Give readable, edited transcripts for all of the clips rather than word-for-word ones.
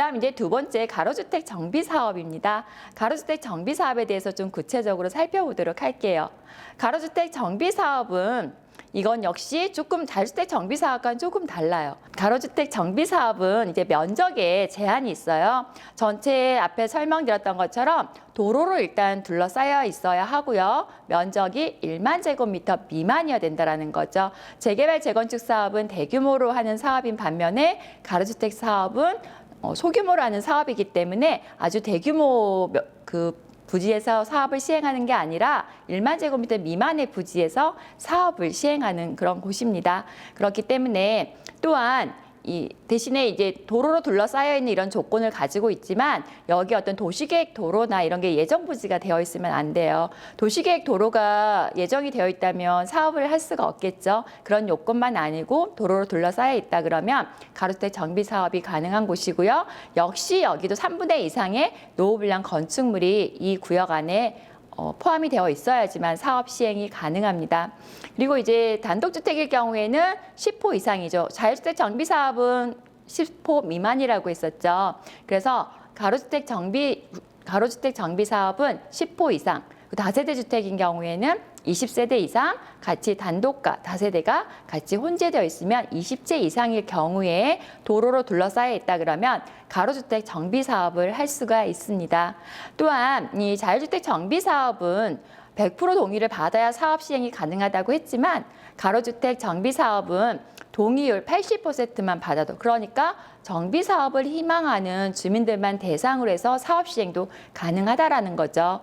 그다음 이제 두 번째 가로주택 정비 사업입니다. 가로주택 정비 사업에 대해서 좀 구체적으로 살펴보도록 할게요. 가로주택 정비 사업은 이건 역시 조금 다주택 정비 사업과는 조금 달라요. 가로주택 정비 사업은 이제 면적에 제한이 있어요. 전체 앞에 설명드렸던 것처럼 도로로 일단 둘러싸여 있어야 하고요. 면적이 1만 제곱미터 미만이어야 된다는 거죠. 재개발 재건축 사업은 대규모로 하는 사업인 반면에 가로주택 사업은 소규모로 하는 사업이기 때문에 아주 대규모 부지에서 사업을 시행하는 게 아니라 1만 제곱미터 미만의 부지에서 사업을 시행하는 그런 곳입니다. 그렇기 때문에 또한 대신에 이제 도로로 둘러싸여 있는 이런 조건을 가지고 있지만 여기 어떤 도시계획 도로나 이런 게 예정 부지가 되어 있으면 안 돼요. 도시계획 도로가 예정이 되어 있다면 사업을 할 수가 없겠죠. 그런 요건만 아니고 도로로 둘러싸여 있다 그러면 가로주택 정비 사업이 가능한 곳이고요. 역시 여기도 3분의 2 이상의 노후불량 건축물이 이 구역 안에 포함이 되어 있어야지만 사업 시행이 가능합니다. 그리고 이제 단독주택일 경우에는 10호 이상이죠. 자유주택 정비 사업은 10호 미만이라고 했었죠. 그래서 가로주택 정비 사업은 10호 이상, 다세대 주택인 경우에는 20세대 이상 같이 단독과 다세대가 같이 혼재되어 있으면 20채 이상일 경우에 도로로 둘러싸여 있다 그러면 가로주택 정비 사업을 할 수가 있습니다. 또한 이 자유주택 정비 사업은 100% 동의를 받아야 사업 시행이 가능하다고 했지만 가로주택 정비 사업은 동의율 80%만 받아도, 그러니까 정비 사업을 희망하는 주민들만 대상으로 해서 사업 시행도 가능하다라는 거죠.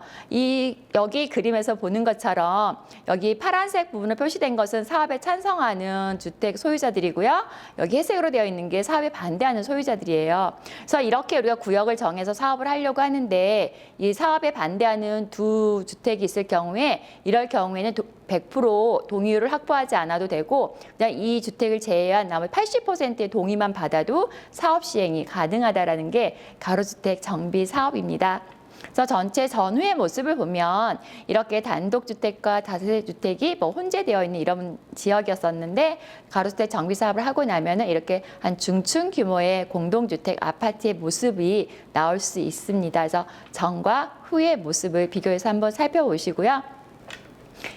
여기 그림에서 보는 것처럼 여기 파란색 부분으로 표시된 것은 사업에 찬성하는 주택 소유자들이고요. 여기 회색으로 되어 있는 게 사업에 반대하는 소유자들이에요. 그래서 이렇게 우리가 구역을 정해서 사업을 하려고 하는데 이 사업에 반대하는 두 주택이 있을 경우에 이럴 경우에는 100% 동의율을 확보하지 않아도 되고 그냥 이 주택을 제외한 나머지 80%의 동의만 받아도 사업 시행이 가능하다라는 게 가로주택 정비 사업입니다. 그래서 전체 전후의 모습을 보면 이렇게 단독주택과 다세대 주택이 혼재되어 있는 이런 지역이었었는데 가로주택 정비 사업을 하고 나면은 이렇게 한 중층 규모의 공동주택 아파트의 모습이 나올 수 있습니다. 그래서 전과 후의 모습을 비교해서 한번 살펴보시고요.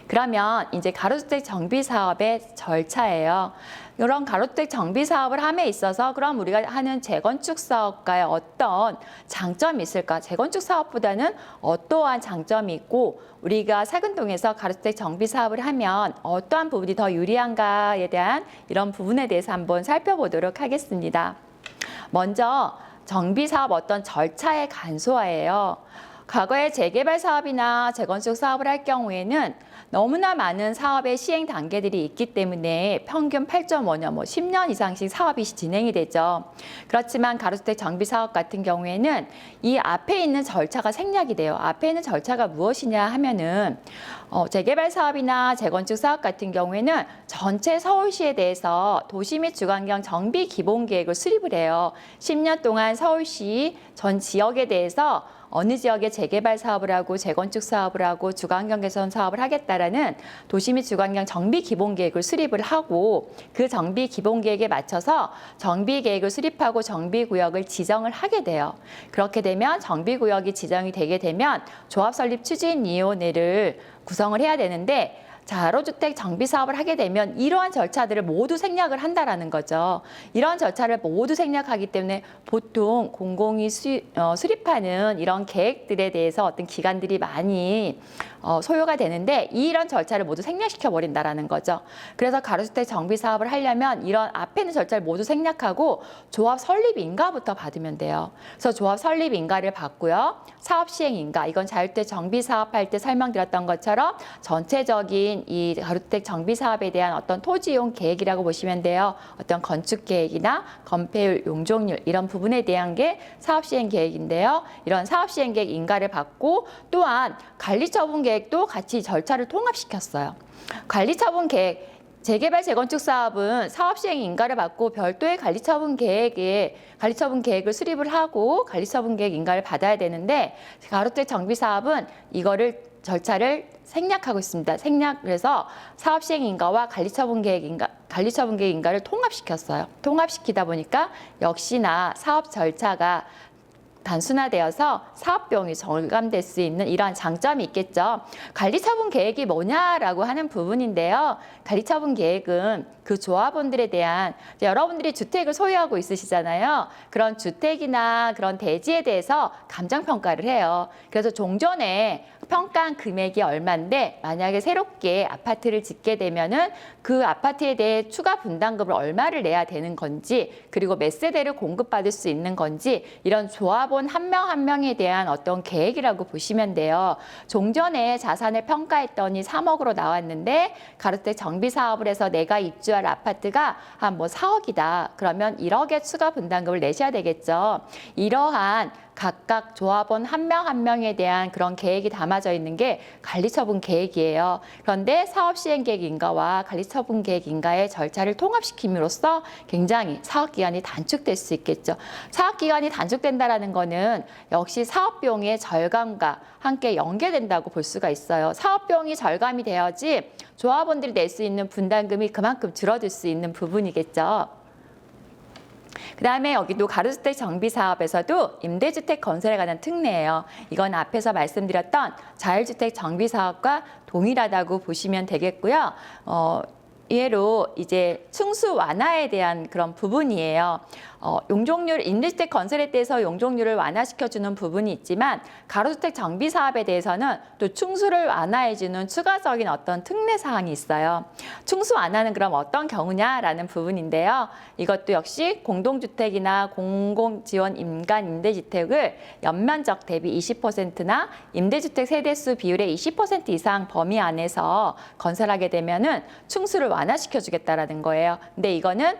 그러면 이제 가로주택 정비 사업의 절차예요. 이런 가로주택 정비 사업을 함에 있어서 그럼 우리가 하는 재건축 사업과의 어떤 장점이 있을까? 재건축 사업보다는 어떠한 장점이 있고 우리가 사근동에서 가로주택 정비 사업을 하면 어떠한 부분이 더 유리한가에 대한 이런 부분에 대해서 한번 살펴보도록 하겠습니다. 먼저 정비 사업 어떤 절차의 간소화예요. 과거에 재개발 사업이나 재건축 사업을 할 경우에는 너무나 많은 사업의 시행 단계들이 있기 때문에 평균 8.5년, 10년 이상씩 사업이 진행이 되죠. 그렇지만 가로주택 정비 사업 같은 경우에는 이 앞에 있는 절차가 생략이 돼요. 앞에 있는 절차가 무엇이냐 하면은 재개발 사업이나 재건축 사업 같은 경우에는 전체 서울시에 대해서 도시 및 주거환경 정비 기본계획을 수립을 해요. 10년 동안 서울시 전 지역에 대해서 어느 지역에 재개발 사업을 하고 재건축 사업을 하고 주거환경 개선 사업을 하겠다라는 도시 및 주거환경 정비 기본계획을 수립을 하고 그 정비 기본계획에 맞춰서 정비계획을 수립하고 정비구역을 지정을 하게 돼요. 그렇게 되면 정비구역이 지정이 되게 되면 조합설립추진위원회를 구성을 해야 되는데 가로주택 정비 사업을 하게 되면 이러한 절차들을 모두 생략을 한다라는 거죠. 이런 절차를 모두 생략하기 때문에 보통 공공이 수립하는 이런 계획들에 대해서 어떤 기간들이 많이 소요가 되는데 이런 절차를 모두 생략시켜 버린다라는 거죠. 그래서 가로주택 정비 사업을 하려면 이런 앞에 있는 절차를 모두 생략하고 조합 설립 인가부터 받으면 돼요. 그래서 조합 설립 인가를 받고요. 사업 시행 인가, 이건 자유주택 정비 사업할 때 설명드렸던 것처럼 전체적인 이 가로주택 정비 사업에 대한 어떤 토지이용 계획이라고 보시면 돼요. 어떤 건축 계획이나 건폐율, 용적률 이런 부분에 대한 게 사업 시행 계획인데요. 이런 사업 시행 계획 인가를 받고 또한 관리처분 계획도 같이 절차를 통합시켰어요. 관리처분 계획, 재개발 재건축 사업은 사업 시행 인가를 받고 별도의 관리처분 계획을 수립을 하고 관리처분 계획 인가를 받아야 되는데 가로주택 정비 사업은 이거를 절차를 생략하고 있습니다. 생략해서 사업시행인가와 관리처분 계획인가를 통합시켰어요. 통합시키다 보니까 역시나 사업 절차가 단순화되어서 사업 비용이 절감될 수 있는 이러한 장점이 있겠죠. 관리처분 계획이 뭐냐라고 하는 부분인데요. 관리처분 계획은 그 조합원들에 대한 여러분들이 주택을 소유하고 있으시잖아요. 그런 주택이나 그런 대지에 대해서 감정평가를 해요. 그래서 종전에 평가한 금액이 얼마인데 만약에 새롭게 아파트를 짓게 되면은 그 아파트에 대해 추가 분담금을 얼마를 내야 되는 건지 그리고 몇 세대를 공급받을 수 있는 건지 이런 조합원 한 명 한 명에 대한 어떤 계획이라고 보시면 돼요. 종전에 자산을 평가했더니 3억으로 나왔는데 가로주택 정비 사업을 해서 내가 입주할 아파트가 한 뭐 4억이다. 그러면 1억의 추가 분담금을 내셔야 되겠죠. 이러한 각각 조합원 한 명 한 명에 대한 그런 계획이 담아져 있는 게 관리처분 계획이에요. 그런데 사업시행계획인가와 관리처분계획인가의 절차를 통합시킴으로써 굉장히 사업기간이 단축될 수 있겠죠. 사업기간이 단축된다는 거는 역시 사업비용의 절감과 함께 연계된다고 볼 수가 있어요. 사업비용이 절감이 되어야지 조합원들이 낼 수 있는 분담금이 그만큼 줄어들 수 있는 부분이겠죠. 그 다음에 여기도 가로주택 정비 사업에서도 임대주택 건설에 관한 특례예요. 이건 앞에서 말씀드렸던 자율주택 정비 사업과 동일하다고 보시면 되겠고요. 이해로 이제 층수 완화에 대한 그런 부분이에요. 용적률, 임대주택 건설에 대해서 용적률을 완화시켜주는 부분이 있지만 가로주택 정비 사업에 대해서는 또 층수를 완화해주는 추가적인 어떤 특례 사항이 있어요. 층수 완화는 그럼 어떤 경우냐라는 부분인데요. 이것도 역시 공동주택이나 공공지원 민간 임대주택을 연면적 대비 20%나 임대주택 세대수 비율의 20% 이상 범위 안에서 건설하게 되면은 층수를 완화시켜주겠다라는 거예요. 근데 이거는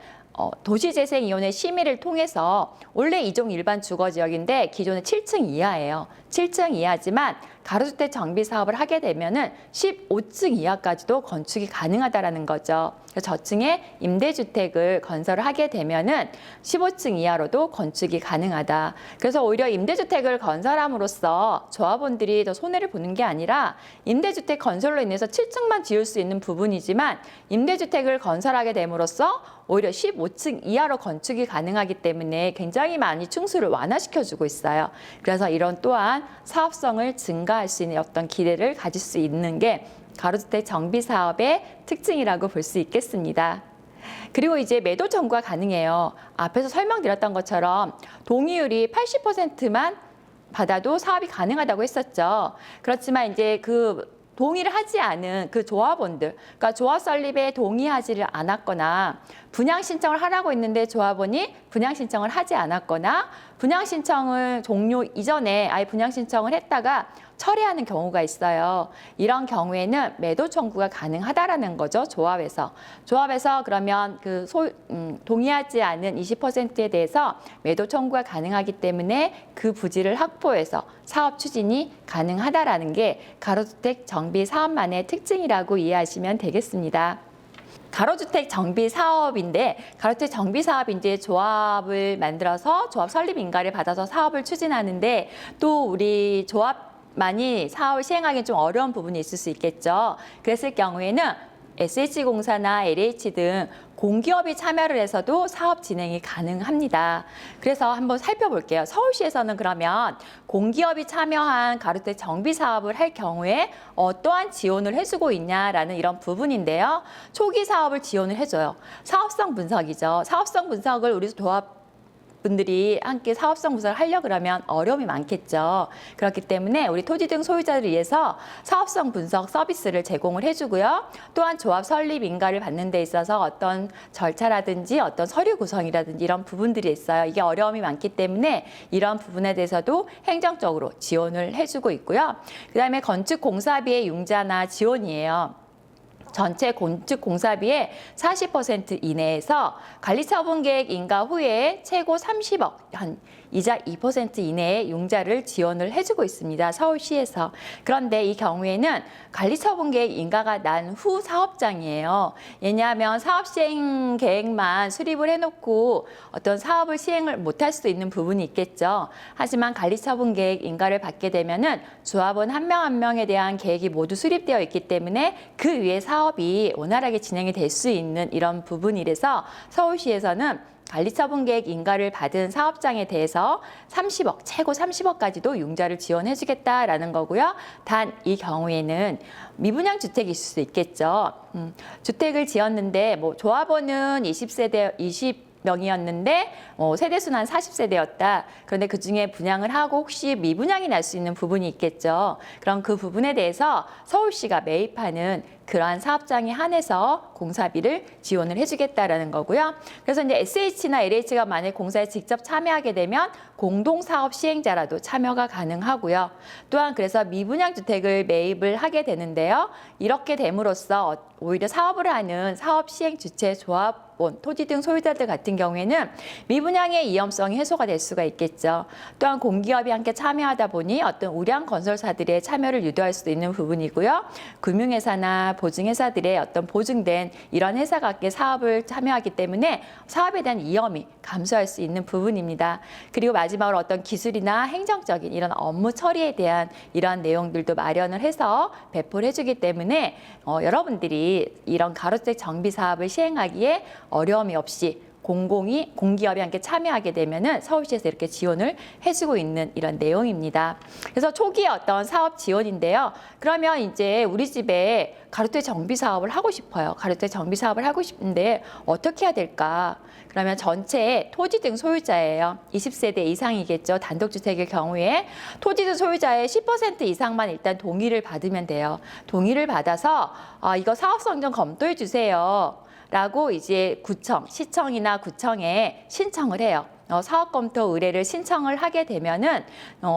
도시재생위원회 심의를 통해서 원래 2종 일반 주거지역인데 기존은 7층 이하예요. 7층 이하지만 가로주택 정비 사업을 하게 되면은 15층 이하까지도 건축이 가능하다라는 거죠. 그래서 저층에 임대주택을 건설을 하게 되면은 15층 이하로도 건축이 가능하다. 그래서 오히려 임대주택을 건설함으로써 조합원들이 더 손해를 보는 게 아니라 임대주택 건설로 인해서 7층만 지을 수 있는 부분이지만 임대주택을 건설하게 됨으로써 오히려 15층 이하로 건축이 가능하기 때문에 굉장히 많이 층수를 완화시켜주고 있어요. 그래서 이런 또한 사업성을 증가할 수 있는 어떤 기대를 가질 수 있는 게 가로주택 정비 사업의 특징이라고 볼 수 있겠습니다. 그리고 이제 매도 청구가 가능해요. 앞에서 설명드렸던 것처럼 동의율이 80%만 받아도 사업이 가능하다고 했었죠. 그렇지만 이제 그 동의를 하지 않은 그 조합원들, 그러니까 조합 설립에 동의하지를 않았거나 분양 신청을 하라고 했는데 조합원이 분양 신청을 하지 않았거나 분양 신청을 종료 이전에 아예 분양 신청을 했다가 철회하는 경우가 있어요. 이런 경우에는 매도 청구가 가능하다라는 거죠. 조합에서 그러면 그 동의하지 않은 20%에 대해서 매도 청구가 가능하기 때문에 그 부지를 확보해서 사업 추진이 가능하다라는 게 가로주택 정비 사업만의 특징이라고 이해하시면 되겠습니다. 가로주택 정비 사업인데 가로주택 정비 사업이 이제 조합을 만들어서 조합 설립 인가를 받아서 사업을 추진하는데 또 우리 조합만이 사업을 시행하기 좀 어려운 부분이 있을 수 있겠죠. 그랬을 경우에는 SH공사나 LH 등 공기업이 참여를 해서도 사업 진행이 가능합니다. 그래서 한번 살펴볼게요. 서울시에서는 그러면 공기업이 참여한 가로주택 정비 사업을 할 경우에 어떠한 지원을 해주고 있냐라는 이런 부분인데요. 초기 사업을 지원을 해줘요. 사업성 분석이죠. 사업성 분석을 우리 조합 분들이 함께 사업성 분석을 하려고 그러면 어려움이 많겠죠. 그렇기 때문에 우리 토지 등 소유자를 위해서 사업성 분석 서비스를 제공을 해주고요. 또한 조합 설립 인가를 받는 데 있어서 어떤 절차라든지 어떤 서류 구성이라든지 이런 부분들이 있어요. 이게 어려움이 많기 때문에 이런 부분에 대해서도 행정적으로 지원을 해주고 있고요. 그다음에 건축 공사비의 융자나 지원이에요. 전체 건축 공사비의 40% 이내에서 관리처분 계획 인가 후에 최고 30억, 한 이자 2% 이내의 융자를 지원을 해주고 있습니다. 서울시에서. 그런데 이 경우에는 관리처분계획 인가가 난 후 사업장이에요. 왜냐하면 사업 시행 계획만 수립을 해놓고 어떤 사업을 시행을 못할 수도 있는 부분이 있겠죠. 하지만 관리처분계획 인가를 받게 되면은 조합원 한 명 한 명에 대한 계획이 모두 수립되어 있기 때문에 그 위에 사업이 원활하게 진행이 될 수 있는 이런 부분이라서 서울시에서는 관리처분계획 인가를 받은 사업장에 대해서 30억, 최고 30억까지도 융자를 지원해주겠다라는 거고요. 단 이 경우에는 미분양 주택이 있을 수 있겠죠. 주택을 지었는데 뭐 조합원은 20명이었는데 세대수는 한 40세대였다. 그런데 그중에 분양을 하고 혹시 미분양이 날 수 있는 부분이 있겠죠. 그럼 그 부분에 대해서 서울시가 매입하는 그러한 사업장에 한해서 공사비를 지원을 해주겠다라는 거고요. 그래서 이제 SH나 LH가 만약 공사에 직접 참여하게 되면 공동사업 시행자라도 참여가 가능하고요. 또한 그래서 미분양 주택을 매입을 하게 되는데요. 이렇게 됨으로써 오히려 사업을 하는 사업 시행 주체 조합원, 토지 등 소유자들 같은 경우에는 미분양의 위험성이 해소가 될 수가 있겠죠. 또한 공기업이 함께 참여하다 보니 어떤 우량 건설사들의 참여를 유도할 수도 있는 부분이고요. 금융회사나 보증회사들의 어떤 보증된 이런 회사가 함께 사업을 참여하기 때문에 사업에 대한 위험이 감소할 수 있는 부분입니다. 그리고 마지막으로 어떤 기술이나 행정적인 이런 업무 처리에 대한 이런 내용들도 마련을 해서 배포를 해주기 때문에 여러분들이 이런 가로주택 정비 사업을 시행하기에 어려움이 없이 공기업이 함께 참여하게 되면은 서울시에서 이렇게 지원을 해주고 있는 이런 내용입니다. 그래서 초기에 어떤 사업 지원인데요. 그러면 이제 우리 집에 가로주택 정비 사업을 하고 싶어요. 가로주택 정비 사업을 하고 싶은데 어떻게 해야 될까? 그러면 전체 토지 등 소유자예요. 20세대 이상이겠죠. 단독주택의 경우에 토지 등 소유자의 10% 이상만 일단 동의를 받으면 돼요. 동의를 받아서 이거 사업성 좀 검토해 주세요. 라고 이제 구청, 시청이나 구청에 신청을 해요. 사업 검토 의뢰를 신청을 하게 되면은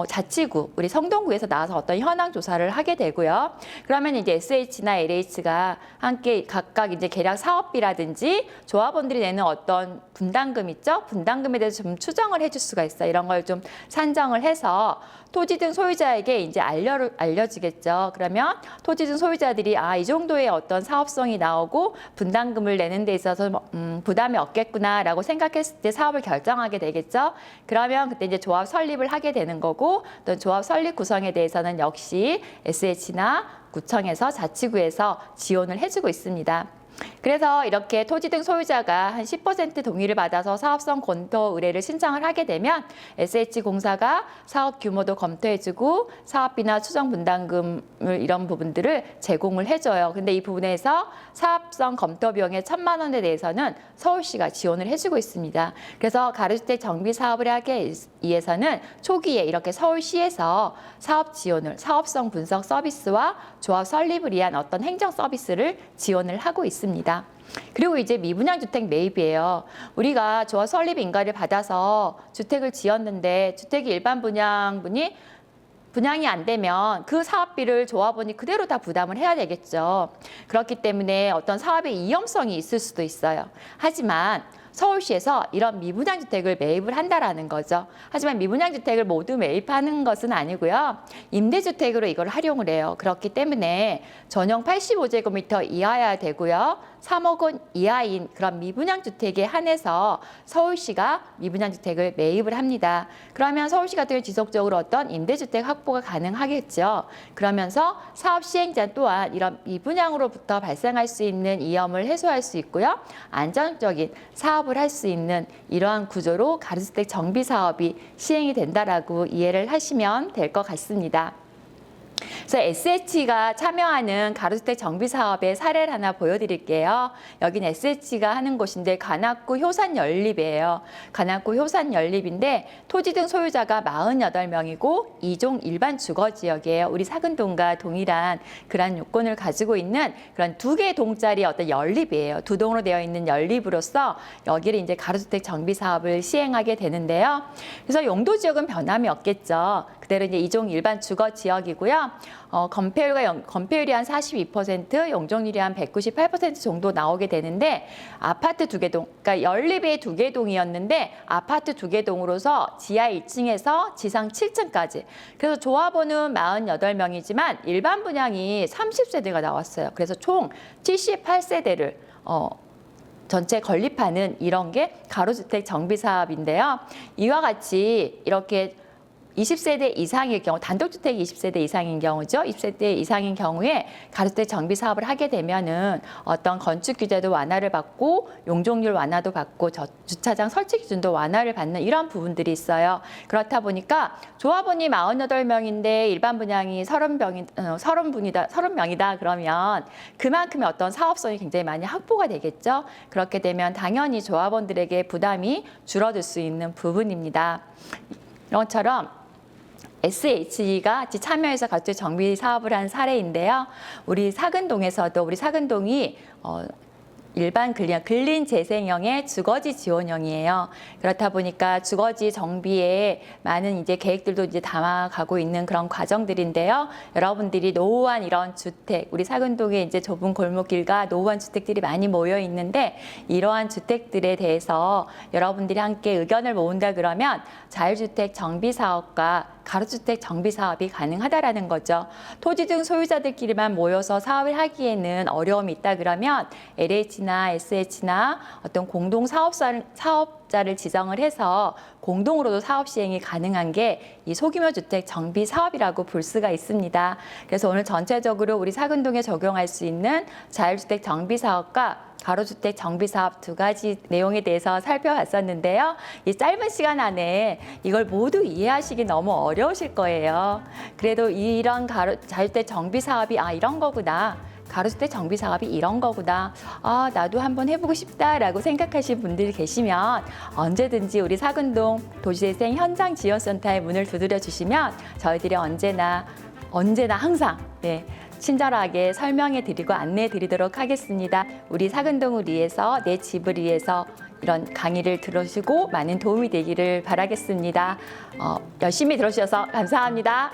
자치구, 우리 성동구에서 나와서 어떤 현황 조사를 하게 되고요. 그러면 이제 SH나 LH가 함께 각각 이제 계략 사업비라든지 조합원들이 내는 어떤 분담금 있죠? 분담금에 대해서 좀 추정을 해줄 수가 있어요. 이런 걸 좀 산정을 해서 토지 등 소유자에게 이제 알려주겠죠. 그러면 토지 등 소유자들이 이 정도의 어떤 사업성이 나오고 분담금을 내는 데 있어서 부담이 없겠구나라고 생각했을 때 사업을 결정하게 되겠죠. 그러면 그때 이제 조합 설립을 하게 되는 거고, 또 조합 설립 구성에 대해서는 역시 SH나 구청에서 자치구에서 지원을 해주고 있습니다. 그래서 이렇게 토지 등 소유자가 한 10% 동의를 받아서 사업성 검토 의뢰를 신청을 하게 되면 SH공사가 사업 규모도 검토해주고 사업비나 추정 분담금을 이런 부분들을 제공을 해줘요. 근데 이 부분에서 사업성 검토 비용의 1,000만 원에 대해서는 서울시가 지원을 해주고 있습니다. 그래서 가로주택 정비 사업을 하기 위해서는 초기에 이렇게 서울시에서 사업 지원을, 사업성 분석 서비스와 조합 설립을 위한 어떤 행정 서비스를 지원을 하고 있습니다. 그리고 이제 미분양 주택 매입이에요. 우리가 조합 설립 인가를 받아서 주택을 지었는데 주택이 일반 분양분이 분양이 안 되면 그 사업비를 조합원이 그대로 다 부담을 해야 되겠죠. 그렇기 때문에 어떤 사업의 위험성이 있을 수도 있어요. 하지만 서울시에서 이런 미분양 주택을 매입을 한다라는 거죠. 하지만 미분양 주택을 모두 매입하는 것은 아니고요. 임대주택으로 이걸 활용을 해요. 그렇기 때문에 전용 85제곱미터 이하여야 되고요. 3억 원 이하인 그런 미분양 주택에 한해서 서울시가 미분양 주택을 매입을 합니다. 그러면 서울시 같은 경우 지속적으로 어떤 임대주택 확보가 가능하겠죠. 그러면서 사업 시행자 또한 이런 미분양으로부터 발생할 수 있는 위험을 해소할 수 있고요. 안정적인 사업을 할 수 있는 이러한 구조로 가로주택 정비 사업이 시행이 된다라고 이해를 하시면 될 것 같습니다. 그래서 SH가 참여하는 가로주택 정비 사업의 사례를 하나 보여드릴게요. 여긴 SH가 하는 곳인데 관악구 효산연립이에요. 관악구 효산연립인데 토지 등 소유자가 48명이고 2종 일반 주거지역이에요. 우리 사근동과 동일한 그런 요건을 가지고 있는 그런 두 개의 동짜리 어떤 연립이에요. 두 동으로 되어 있는 연립으로서 여기를 이제 가로주택 정비 사업을 시행하게 되는데요. 그래서 용도 지역은 변함이 없겠죠. 그대로 이제 2종 일반 주거지역이고요. 건폐율이 한 42%, 용적률이 한 198% 정도 나오게 되는데 아파트 두 개 동, 그러니까 연립의 두 개 동이었는데 아파트 두 개 동으로서 지하 1층에서 지상 7층까지. 그래서 조합원은 48명이지만 일반 분양이 30세대가 나왔어요. 그래서 총 78세대를 전체 건립하는 이런 게 가로주택 정비사업인데요. 이와 같이 이렇게 20세대 이상일 경우, 단독주택이 20세대 이상인 경우죠. 20세대 이상인 경우에 가로주택 정비 사업을 하게 되면은 어떤 건축 규제도 완화를 받고 용적률 완화도 받고 주차장 설치 기준도 완화를 받는 이런 부분들이 있어요. 그렇다 보니까 조합원이 48명인데 일반 분양이 30명이다 그러면 그만큼의 어떤 사업성이 굉장히 많이 확보가 되겠죠. 그렇게 되면 당연히 조합원들에게 부담이 줄어들 수 있는 부분입니다. 이런 것처럼 SHE가 같이 참여해서 가로주택 정비 사업을 한 사례인데요. 우리 사근동이 일반 근린 재생형의 주거지 지원형이에요. 그렇다 보니까 주거지 정비에 많은 이제 계획들도 이제 담아가고 있는 그런 과정들인데요. 여러분들이 노후한 이런 주택, 우리 사근동에 이제 좁은 골목길과 노후한 주택들이 많이 모여 있는데 이러한 주택들에 대해서 여러분들이 함께 의견을 모은다 그러면 자율주택 정비 사업과 가로주택 정비 사업이 가능하다라는 거죠. 토지 등 소유자들끼리만 모여서 사업을 하기에는 어려움이 있다 그러면 LH나 SH나 어떤 공동 사업자를 지정을 해서 공동으로도 사업 시행이 가능한 게 이 소규모 주택 정비 사업이라고 볼 수가 있습니다. 그래서 오늘 전체적으로 우리 사근동에 적용할 수 있는 자율주택 정비 사업과 가로주택 정비사업 두 가지 내용에 대해서 살펴봤었는데요. 이 짧은 시간 안에 이걸 모두 이해하시기 너무 어려우실 거예요. 그래도 이런 자율주택 정비사업이 이런 거구나. 가로주택 정비 사업이 이런 거구나. 나도 한번 해보고 싶다라고 생각하신 분들이 계시면 언제든지 우리 사근동 도시재생 현장 지원센터에 문을 두드려 주시면 저희들이 언제나 항상 친절하게 설명해 드리고 안내해 드리도록 하겠습니다. 우리 사근동을 위해서 내 집을 위해서 이런 강의를 들으시고 많은 도움이 되기를 바라겠습니다. 열심히 들어주셔서 감사합니다.